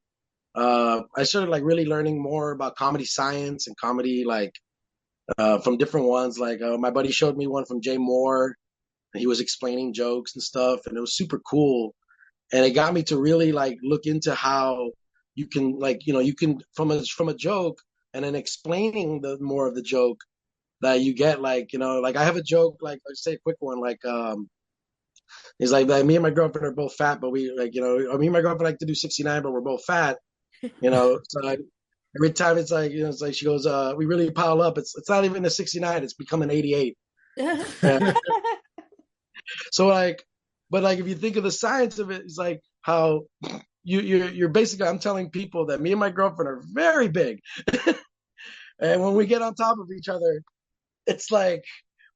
I started like really learning more about comedy science and comedy like from different ones. Like my buddy showed me one from Jay Moore, and he was explaining jokes and stuff, and it was super cool. And it got me to really like look into how you can like you can from a joke and then explaining the more of the joke that you get like like I have a joke like let's say a quick one like he's like me and my girlfriend are both fat but we like me and my girlfriend like to do 69 but we're both fat so like every time it's like it's like she goes we really pile up it's not even a 69 it's become an 88. And so like, but like if you think of the science of it, it's like how you're basically I'm telling people that me and my girlfriend are very big, and when we get on top of each other, it's like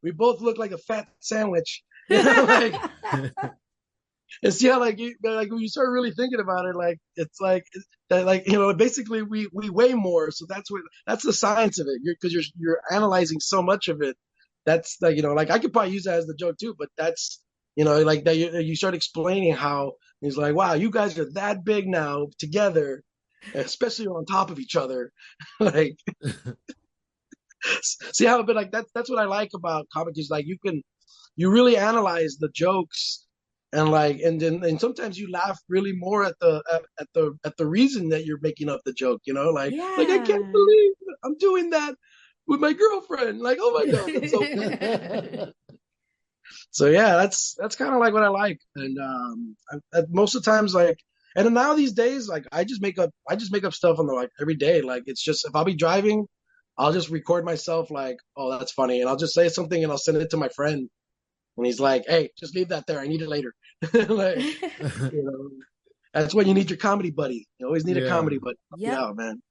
we both look like a fat sandwich, like and see how like when you start really thinking about it, like it's like that like basically we weigh more, so that's the science of it, because you're analyzing so much of it. That's like like I could probably use that as the joke too, but that's like that you start explaining how he's like, wow, you guys are that big now together, especially on top of each other, like see how, but like that's what I like about comic is like you really analyze the jokes and like and sometimes you laugh really more at the reason that you're making up the joke, like I can't Yeah. believe I'm doing that with my girlfriend, like oh my god that's so funny. So yeah, that's kind of like what I like, and most of the times like, and then now these days like I just make up stuff on the like every day. Like it's just if I'll be driving, I'll just record myself like, oh that's funny, and I'll just say something and I'll send it to my friend, And he's like, "Hey, just leave that there. I need it later." Like, you know, that's when you need your comedy buddy. You always need a Yeah. comedy buddy. Yeah, Yep. man.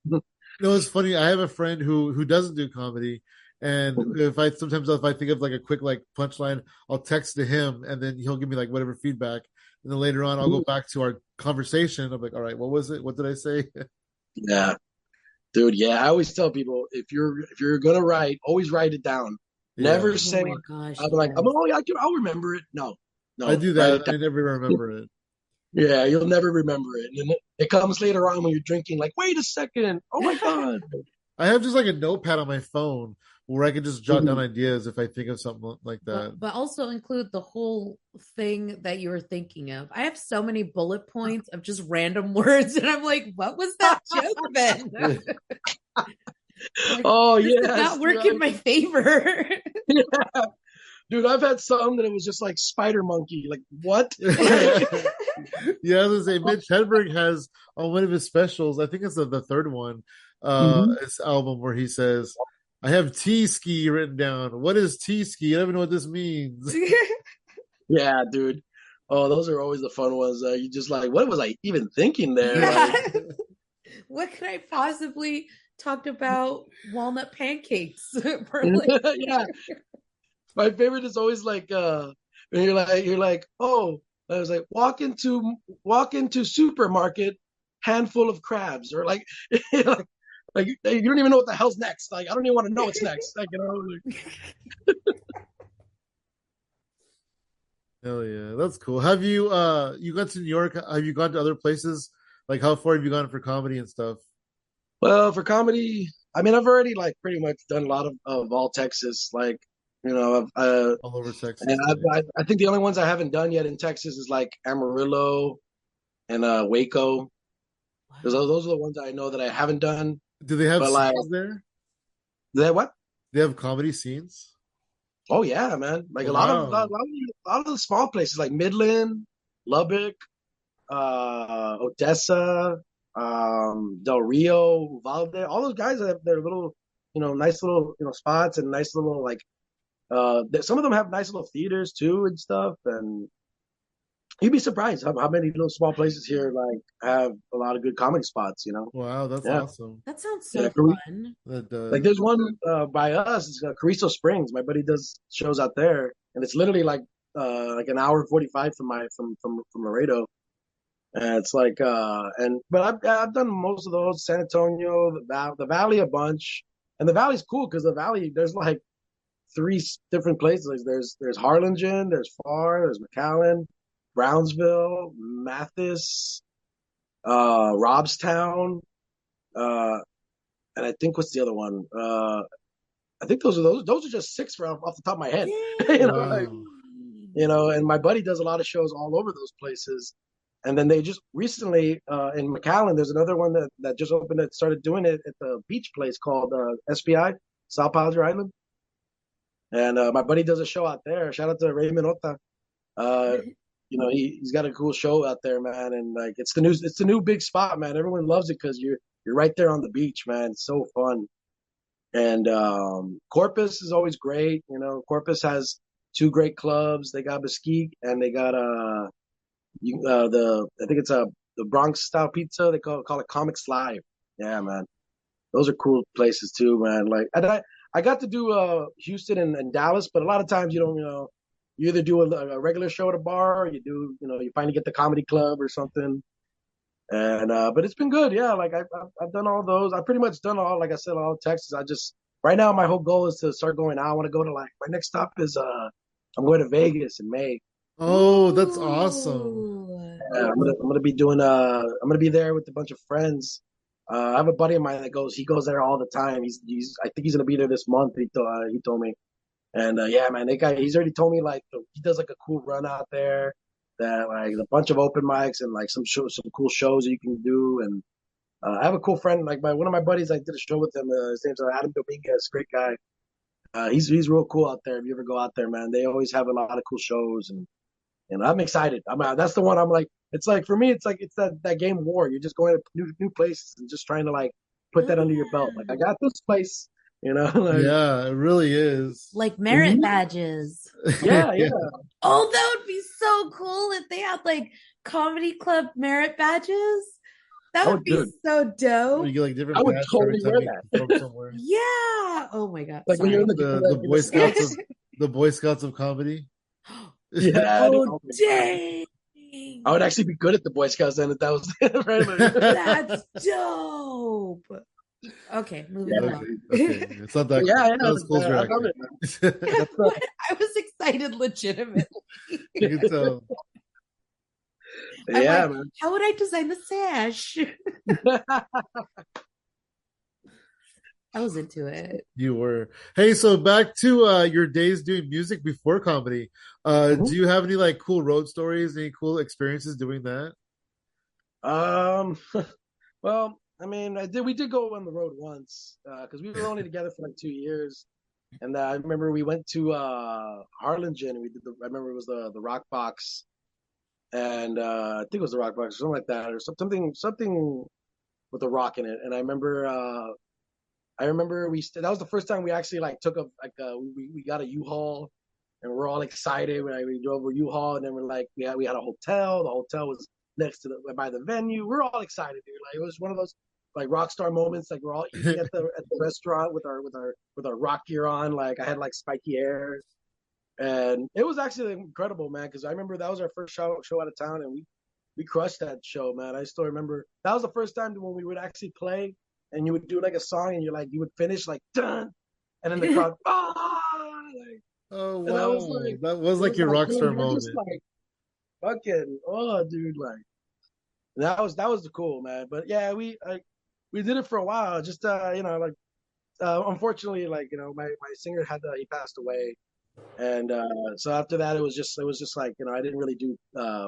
No, it's funny. I have a friend who doesn't do comedy, and if I sometimes if I think of like a quick like punchline, I'll text to him, and then he'll give me like whatever feedback, and then later on I'll go back to our conversation. I'm like, all right, what was it? What did I say? Yeah, dude. Yeah, I always tell people if you're gonna write, always write it down. Yeah, Never Oh say my gosh, I'm like, yes. oh yeah, I'll remember it. No, I no, do write that. it I down. never remember it. Yeah, you'll never remember it. And then it comes later on when you're drinking, like, wait a second. Oh my God. I have just like a notepad on my phone where I can just jot down Mhm. ideas if I think of something like But that. but also include the whole thing that you were thinking of. I have so many bullet points of just random words, and I'm like, what was that joke then? Like, Oh this did yes, not dude. work in my favor. Dude, I've had some that it was just like spider monkey. Like what? Like, Yeah, I was gonna say Mitch Hedberg has on one of his specials, I think it's the third one, Mhm. his album where he says, I have T ski written down. What is T ski? I don't even know what this means. Yeah, dude. Oh, those are always the fun ones. You just like, what was I even thinking there? Yeah. Like, What could I possibly talk about walnut pancakes for like yeah. My favorite is always like when you're like, oh, I was like, walk into supermarket, handful of crabs, or like, like, like you don't even know what the hell's next. Like, I don't even want to know what's next. Like, Hell yeah, that's cool. Have you gone to New York? Have you gone to other places? Like how far have you gone for comedy and stuff? well, for comedy, I mean, I've already like pretty much done a lot of all Texas. Like, All over and Texas, I think the only ones I haven't done yet in Texas is like Amarillo and Waco. Because wow. those are the ones I know that I haven't done. do they have But like, scenes there? that what? They have comedy scenes? Oh yeah, man! Like Oh, a lot of wow. a lot of the small places like Midland, Lubbock, Odessa, Del Rio, Uvalde. All those guys have their little, nice little, spots and nice little like. Some of them have nice little theaters too and stuff. And you'd be surprised how many little small places here like have a lot of good comic spots. Wow, that's Yeah, awesome. That sounds yeah. so fun. That Like does. there's one by us, it's Carrizo Springs. My buddy does shows out there, and it's literally like an hour 45 from from Laredo. And it's like but I've done most of those. San Antonio, the Valley a bunch, and the Valley's cool because the Valley there's like three different places. Like, there's Harlingen, there's Farr, there's McAllen, Brownsville, Mathis, Robstown, uh, and I think what's the other one? I think those are just six off the top of my head. Like, Wow. and my buddy does a lot of shows all over those places. And then they just recently in McAllen, there's another one that just opened that started doing it at the beach place called SPI, South Padre Island. And my buddy does a show out there. Shout out to Raymond Ota. Uh, he's got a cool show out there, man. And like it's the new big spot, man. Everyone loves it because you're right there on the beach, man. It's so fun. And Corpus is always great. Corpus has two great clubs. They got Mesquite and they got the I think it's the Bronx style pizza. They call it Comics Live. Yeah, man. Those are cool places too, man. Like I got to do Houston and Dallas, but a lot of times you don't, you either do a regular show at a bar, or you do, you finally get the comedy club or something. And but it's been good, yeah. Like I've done all those. I've pretty much done all, like I said, all of Texas. I just right now my whole goal is to start going out. I want to go to like my next stop is I'm going to Vegas in May. Oh, that's awesome. Ooh. I'm gonna be doing I'm gonna be there with a bunch of friends. I have a buddy of mine that he goes there all the time. He's I think he's gonna be there this month. He told me, and yeah, man, that guy he's already told me like he does like a cool run out there that like a bunch of open mics and like some cool shows that you can do. And I have a cool friend like one of my buddies. I did a show with him. His name's Adam Dominguez, great guy. He's real cool out there. If you ever go out there, man, they always have a lot of cool shows and I'm excited. That's the one I'm like. It's like for me, it's like it's that game War. You're just going to new places and just trying to like put Oh that under your belt. Like I yeah. got this place. Like Yeah, it really is. Like merit mhm. badges. Yeah, yeah. Yeah. Oh, that would be so cool if they had like comedy club merit badges. That I would would, be dude. so Where you dope. get like I different would badges for every totally time wear you perform that. somewhere. Yeah. Oh my God. Like when you're in Sorry. The in the Boy Scouts Scouts. of the Boy Scouts of comedy. Yeah, dude. Oh, Oh my God. dang. I would actually be good at the Boy Scouts then if that was right. Like, That's dope. Okay, moving yeah. Okay, along. okay. It's not that Yeah, cool. yeah, Not as cool as I you're love acting. it, man. That's I was excited legitimately. You can tell I'm yeah, like, man. how would I design the sash? I was into it. you were. Hey, so back to your days doing music before comedy. Mhm. Do you have any like cool road stories, any cool experiences doing that? Um, well, I mean, we did go on the road once because we were only together for like 2 years, and I remember we went to Harlingen. And we did I remember it was the Rock Box, and I think it was the Rock Box or something like that, or something with a rock in it. And I remember that was the first time we actually like took a like we got a U-Haul and we're all excited. We drove a U-Haul and then we're like we had a hotel. The hotel was next to by the venue. We're all excited, dude. Like it was one of those like rock star moments. Like we're all eating at the restaurant with our rock gear on. Like I had like spiky hair and it was actually incredible, man. Because I remember that was our first show out of town and we crushed that show, man. I still remember that was the first time when we would actually play and you would do like a song and you would finish like dun and then the crowd like, Oh and I was wow, like that was it like was your like rock dude, star we're just moment. like fucking dude like that was the cool, man. But yeah, we did it for a while. Just like unfortunately like my singer had he passed away. And so after that, it was just like I didn't really do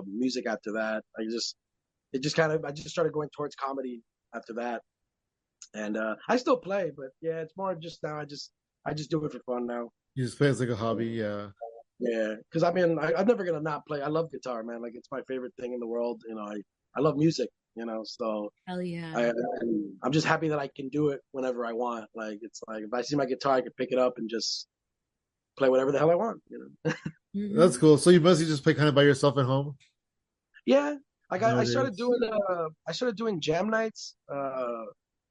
music after that. It just kind of I just started going towards comedy after that, and I still play, but yeah, it's more just now. I just do it for fun now. You just play as like a hobby, yeah. Yeah, because I mean I'm never gonna not play. I love guitar, man. Like it's my favorite thing in the world. I love music. So Hell yeah. I'm just happy that I can do it whenever I want. Like it's like if I see my guitar, I can pick it up and just play whatever the hell I want. That's Hmm. cool. So you mostly just play kind of by yourself at home Yeah, like nowadays. I started doing jam nights. Oh,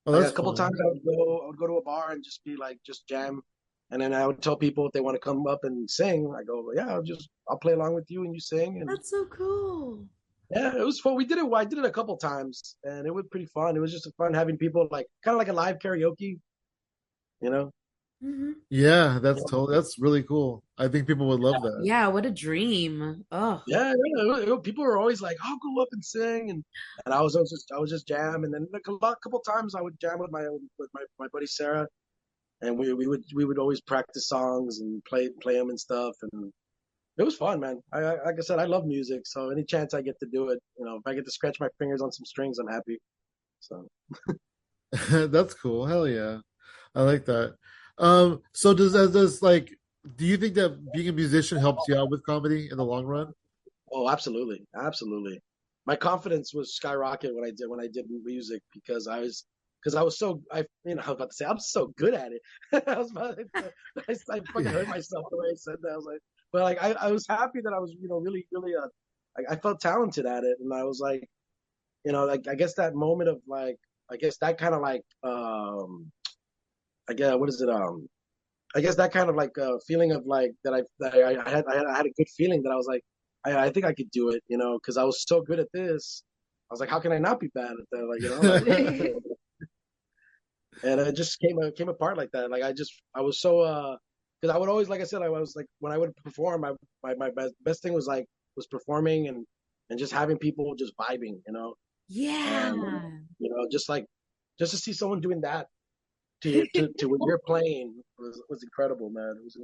Like that's a couple fun. times I would go to a bar and just be like just jam, and then I would tell people if they want to come up and sing. I go, yeah, I'll play along with you and you sing, and That's so cool. yeah, it was fun. We did it. I did it a couple times, and it was pretty fun. It was just fun having people like kind of like a live karaoke, you know. Hmm. Yeah, that's really cool. I think people would love that. Yeah, what a dream. Oh, Yeah, people were always like, "I'll go up and sing," and I was just jam, and then like couple times I would jam with my buddy Sarah, and we would always practice songs and play them and stuff, and it was fun, man. Like I said, I love music, so any chance I get to do it, if I get to scratch my fingers on some strings, I'm happy. So That's cool. Hell yeah. I like that. So does like do you think that being a musician helps you out with comedy in the long run? oh, absolutely, absolutely. My confidence was skyrocket when I did music because I was so I was about to say I'm so good at it. I was about to, I fucking hurt myself the way I said that. I was like, but like I was happy that I was really really I felt talented at it, and I was like like I guess that moment of like I guess that kind of like I guess what is it I guess that kind of like feeling of like I had a good feeling that I was like I think I could do it, because I was so good at this. I was like, how can I not be bad at that? Like, and it just came apart like that. Like I was so because I would always like I said I was like when I would perform, my best thing was performing and just having people just vibing, and yeah. just to see someone doing that to what you're playing was incredible, man. It was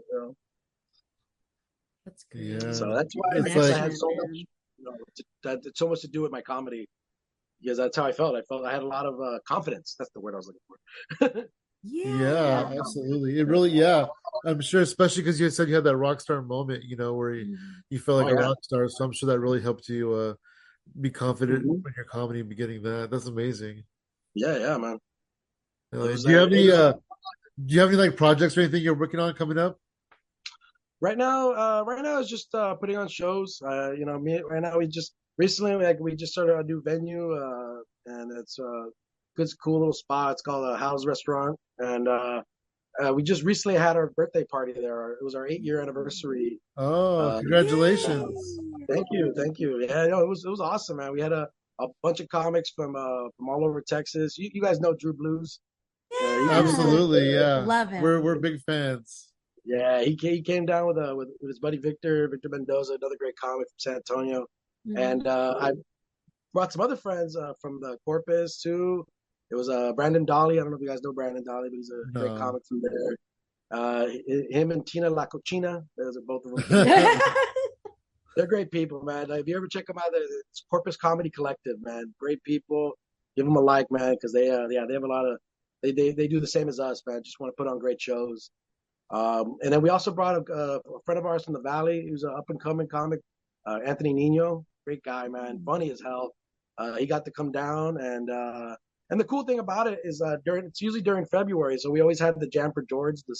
That's Yeah. great. so that's The why I It's guess I like had connection, so much, man. that so much to do with my comedy because that's how I felt. I felt I had a lot of confidence. That's the word I was looking for. yeah, Yeah. absolutely. It really yeah. I'm sure especially because you said you had that rock star moment, where Mhm. you felt Oh like a yeah. rock star. So I'm sure that really helped you be confident Hmm. in your comedy and be getting that. That's amazing. Yeah, yeah, man. You It know, was do you have it any was Do you have any like projects or anything you're working on coming up? Right now it's just putting on shows. Me right now we just recently like we just started a new venue, and it's a good, cool little spot. It's called a House Restaurant, and we just recently had our birthday party there. It was our 8 year anniversary. Oh, Uh, congratulations. thank you. Yeah, no, it was awesome, man. We had a bunch of comics from all over Texas. You guys know Drew Blues. He was Yeah. Absolutely, yeah. Love We're him. big fans. Yeah, he came down with his buddy Victor Mendoza, another great comic from San Antonio, and Mhm. I brought some other friends from the Corpus too. It was Brandon Dolly. I don't know if you guys know Brandon Dolly, but he's a great No. comic from there. Him and Tina La Cochina, those are both of them. They're great people, man. Like, if you ever check them out, it's Corpus Comedy Collective, man. Great people. Give them a like, man, because they have a lot of they do the same as us, man. Just want to put on great shows. And then we also brought a friend of ours from the Valley. He was an up and coming comic, Anthony Nino. Great guy, man. Funny as hell. He got to come down, and the cool thing about it is it's usually during February, so we always had the Jam for George the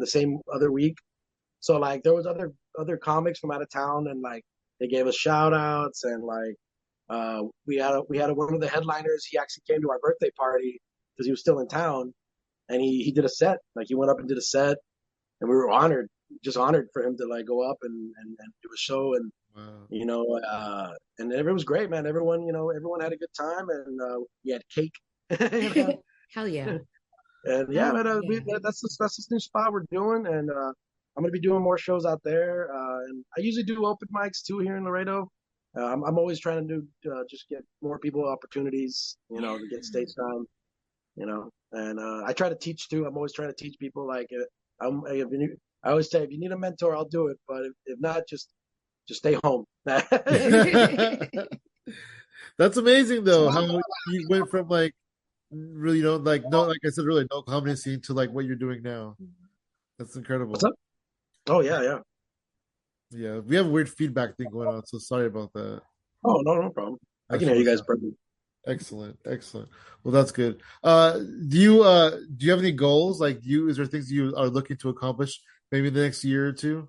same other week. So like there was other comics from out of town, and like they gave us shout outs, and like we had one of the headliners. He actually came to our birthday party because he was still in town, and he did a set. Like he went up and did a set, and we were honored, just honored for him to like go up and do a show, and Wow. and everyone was great, man. Everyone had a good time, and we had cake, you know. Hell yeah. And yeah, Hell man, yeah. that's this new spot we're doing, and I'm gonna be doing more shows out there. And I usually do open mics too here in Laredo. I'm always trying to do just get more people opportunities, Yeah. to get stage time, And I try to teach too. I'm always trying to teach people like I always say if you need a mentor, I'll do it, but if not, just stay home. That's amazing though, how you went from like really like no like I said really no comedy scene to like what you're doing now. That's What's incredible. up? Oh yeah, yeah. Yeah, we have a weird feedback thing going on, so sorry about that. Oh no, no problem. I I can just hear you want guys to perfectly. excellent, excellent. Well, that's good. Do you have any goals? Like, is there things you are looking to accomplish maybe in the next year or two?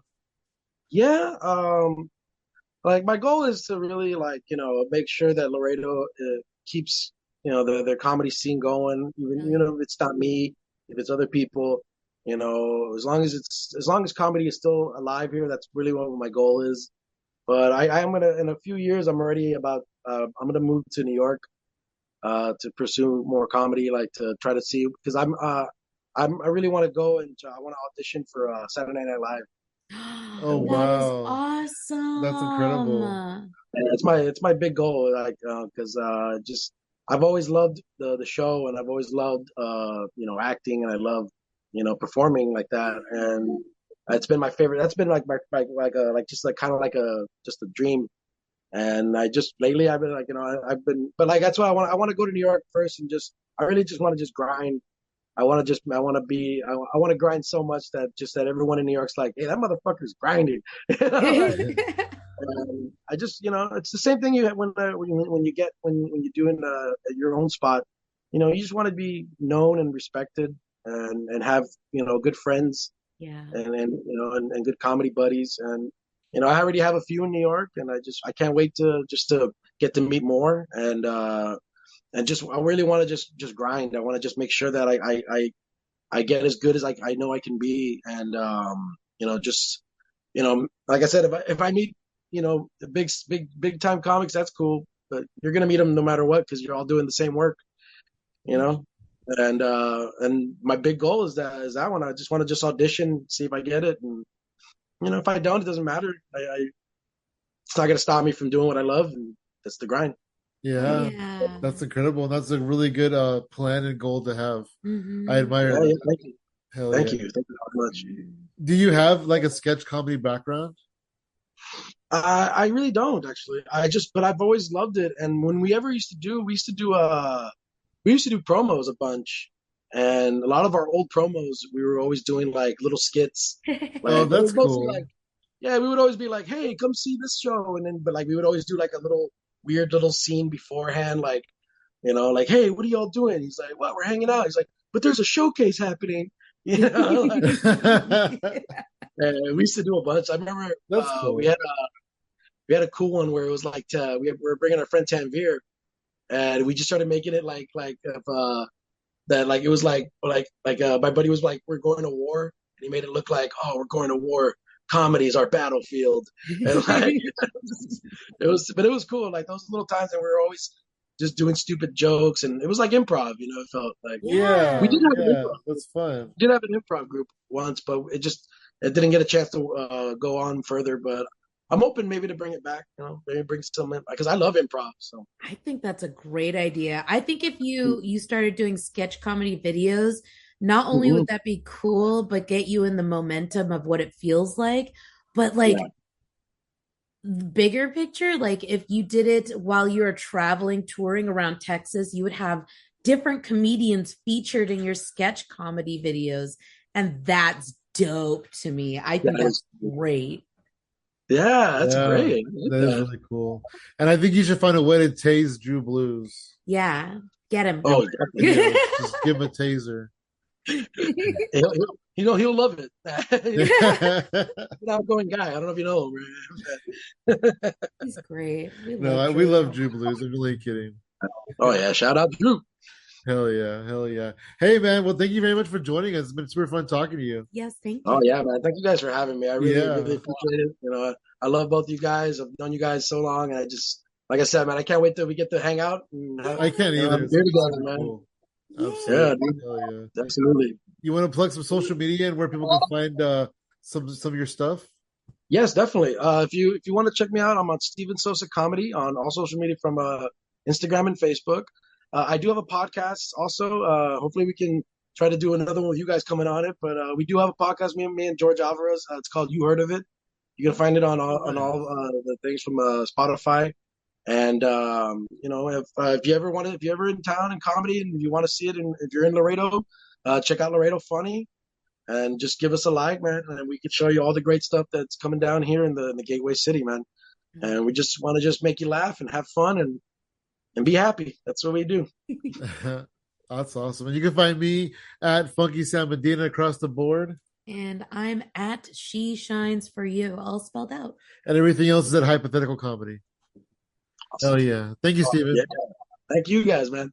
Yeah. Like my goal is to really like make sure that Laredo keeps their comedy scene going, even Hell yeah. if it's not me, if it's other people. As long as comedy is still alive here, that's really what my goal is. But I am gonna in a few years I'm gonna move to New York to pursue more comedy, like to try to see because I really want to go and I want to audition for Saturday Night Live. Oh That is wow, that's incredible. awesome. And it's my big goal, like because just I've always loved the show, and I've always loved acting, and I love performing like that, and it's been my favorite. That's been like my like a like just like kind of like a just a dream. And I just lately I've been like I've been but like that's why I want to go to New York first and just I really just want to just grind. I want to be I want to grind so much that everyone in New York's like, hey, that motherfucker's grinding. Like, I just, it's the same thing you have when you get when you're doing your own spot. You just want to be known and respected, and have good friends, Yeah. and good comedy buddies, and I already have a few in New York, and I can't wait to get to meet more, and just I really want to just grind. I want to just make sure that I get as good as I know I can be, and just like I said, if I meet the big time comics, that's cool. But you're gonna meet them no matter what because you're all doing the same work, you know. And my big goal is that one. I just want to just audition, see if I get it, and if I don't, it doesn't matter. It's not gonna stop me from doing what I love, and that's the grind. Hell Yeah, yeah. that's incredible. And that's a really good plan and goal to have. I Hmm. admire Yeah, that. yeah, thank you, Hell yeah. thank you very much. Do you have like a sketch comedy background? I really don't actually. But I've always loved it. And when we ever we used to do promos a bunch, and a lot of our old promos, we were always doing like little skits, Oh, like but it that's was mostly cool. like, yeah, we would always be like, hey, come see this show, and then but like we would always do like a little weird little scene beforehand, like like, hey, what are y'all doing? He's like, well, we're hanging out. He's like, but there's a showcase happening. You know, and we used to do a bunch. I remember That's we cool. had a cool one where it was like we were bringing our friend Tanvir, and we just started making it like if, that like it was my buddy was like we're going to war, and he made it look like oh we're going to war. Comedy is our battlefield, and like it was, but it was cool. Like those little times that we were always just doing stupid jokes, and it was like improv. You know, it felt like we Yeah. did have an Yeah, improv. that's fun. We did have an improv group once, but it didn't get a chance to go on further. But I'm open maybe to bring it back. You know, maybe bring some because I love improv. So I think that's a great idea. I think if you started doing sketch comedy videos, not only mhm. would that be cool, but get you in the momentum of what it feels like, but Yeah, like bigger picture, like if you did it while you're traveling, touring around Texas, you would have different comedians featured in your sketch comedy videos. And that's dope to me. I think that that's is, great. yeah, that's Yeah, great. I like that is that. really cool. And I think you should find a way to tase Drew Blues. Yeah, get him. Oh, definitely. Yeah, just give him a taser. He'll love it. He's No, an outgoing guy. I don't know if you know him. He's great. We love we Drew. love Drew Blues. I'm really kidding. Oh yeah, shout out Drew. Hell yeah, hell yeah. Hey man, well thank you very much for joining us. It's been super fun talking to you. Yes, thank Oh you. yeah, man. Thank you guys for having me. I really, really Yeah, appreciate it. You know, I love both you guys. I've known you guys so long, and I just, like I said, man, I can't wait till we get to hang out and I can't have either. a It's beer gonna be together, super man. cool. Yeah. Yeah, Absolutely. dude, Hell yeah. absolutely. You want to plug some social media and where people can find some of your stuff? Yes, definitely. If you want to check me out, I'm on Steven Sosa Comedy on all social media from Instagram and Facebook. I do have a podcast also. Hopefully, we can try to do another one with you guys coming on it. But we do have a podcast, me and George Alvarez. It's called You Heard of It. You can find it on Nice. all the things from Spotify. And if you ever if you're ever in town in comedy and you want to see it, and if you're in Laredo, check out Laredo Funny and just give us a like, man, and we can show you all the great stuff that's coming down here in the Gateway City, man. And we just want to just make you laugh and have fun and be happy. That's what we do. That's awesome. And you can find me at Funky Sam Medina across the board. And I'm at She Shines for You, all spelled out. And everything else is at Hypothetical Comedy. Awesome. Oh yeah. Thank you, Yeah. Steven. Thank you guys, man.